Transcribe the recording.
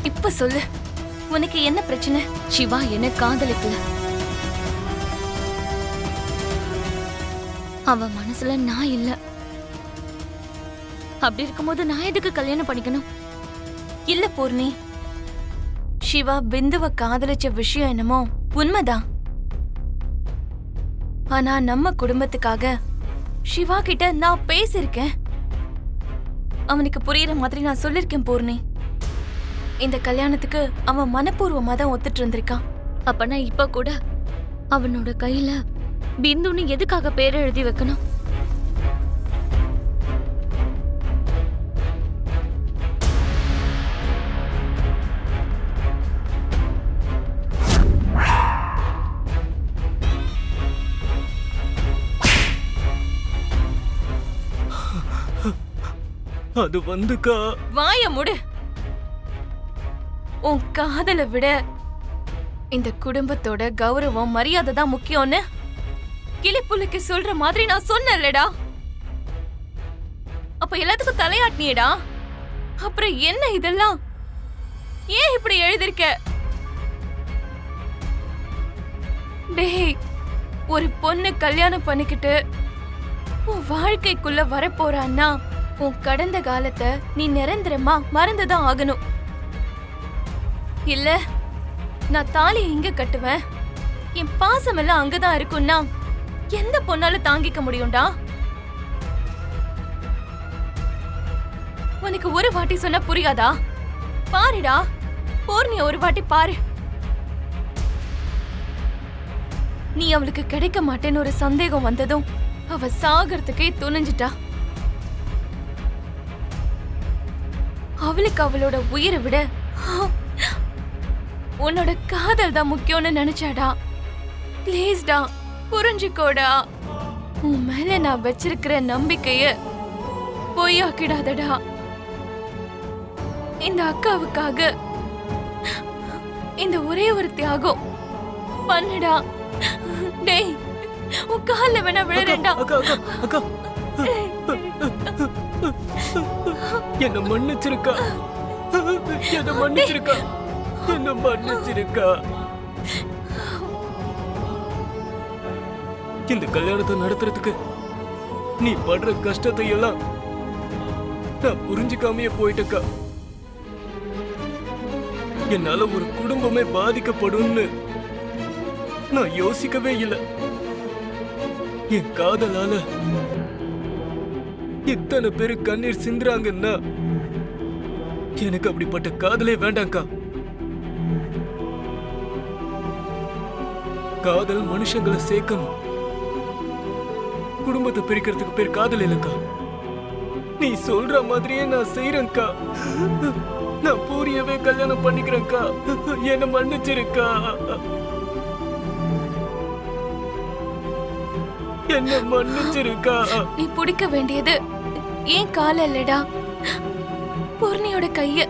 இப்ப சொல்லு, உனக்கு என்ன பிரச்சனை? சிவா என்ன காதலிக்கல. அவ மனசுல நான் இல்ல. அப்படி இருக்கும்போது நான் எதுக்கு கல்யாணம் பண்ணிக்கணும்? இல்ல பூர்ணி, சிவா பிந்துவ காதலிச்ச விஷயம் என்னமோ உண்மைதான். ஆனா நம்ம குடும்பத்துக்காக சிவா கிட்ட நான் பேசிருக்கேன். அவனுக்கு புரியுற மாதிரி நான் சொல்லிருக்கேன் பூர்ணி. இந்த கல்யாணத்துக்கு அவன் மனப்பூர்வமா தான் ஒத்துட்டு இருந்திருக்கான். அப்பனா இப்ப கூட அவனோட கையில பிந்துன்னு எதுக்காக பேர் எழுதி வைக்கணும்? அது வந்துக்கா. வாய முடு. உன் காதலை விட இந்த குடும்பத்தோட கௌரவம் மரியாதை தான் முக்கியம்னு கிளிப்புலுக்கு சொல்ற மாதிரி நான் சொன்னேன்லடா. அப்ப எல்லாத்துக்கும் தலையாட்டினியடா. அப்புறம் என்ன இதெல்லாம்? ஏன் இப்படி எழுதிருக்க? டேய், ஒரு பொண்ணு கல்யாணம் பண்ணிக்கிட்டு உன் வாழ்க்கைக்குள்ள வரப்போறான்னா உன் கடந்த காலத்தை நீ நிரந்தரமா மறந்துதான் ஆகணும். இல்ல நான் தாலி இங்க கட்டுவேன், என் பாசம் எல்லாம் அங்கதான் இருக்கும்னா எந்த பொண்ணால தாங்கிக்க முடியும்டா? உனக்கு ஒரு வாட்டி சொன்னா புரியாதா? பாருடா, பூர்ணிய ஒரு வாட்டி பாரு. நீ அவளுக்கு கிடைக்க மாட்டேன்னு ஒரு சந்தேகம் வந்ததும் அவ சாகறதுக்கே துணிஞ்சிட்டா. அவளுக்கு அவளோட உயிரை விட உன்னோட காதல் தான் முக்கியம்னு நினைச்சாடா. ப்ளீஸ்டா, புரிஞ்சுக்கோடா. உன் மேல நான் வச்சிருக்கிற நம்பிக்கைய பொய்யாக்கிடாதடா. இந்த அக்காவுக்காக இந்த ஒரே ஒரு தியாகம் பண்ணுடா. டேய், உன் கால்ல வேணா விழுறேன்டா. அக்கா, என்ன மன்னிச்சிருக்கா. என்ன மன்னிச்சிருக்கா. என்ன மன்னிச்சிருக்கா. இந்த கல்யாணத்தை நடத்துறதுக்கு நீ படுற கஷ்டத்தை எல்லாம் நான் புரிஞ்சுக்காமையே போயிட்டக்கா. என்னால ஒரு குடும்பமே பாதிக்கப்படும்னு நான் யோசிக்கவே இல்லை. என் காதலால இத்தனை பேரு கண்ணீர் சிந்துறாங்கன்னா எனக்கு அப்படிப்பட்ட காதலே வேண்டாம்க்கா. காதல் மனுஷங்களை சேர்க்கணும், குடும்பத்தை பிரிக்கிறதுக்கு பேர் காதல் இல்லக்கா. நீ சொல்ற மாதிரியே நான் செய்யறேன்க்கா. நான் பூரியவே கல்யாணம் பண்ணிக்கிறேன்க்கா. என்ன மன்னிச்சிருக்கா. என்ன மன்னிச்சிருக்கா. நீ பிடிக்க வேண்டியது ஏன் கால இல்லடா, பூர்ணியோட கைய.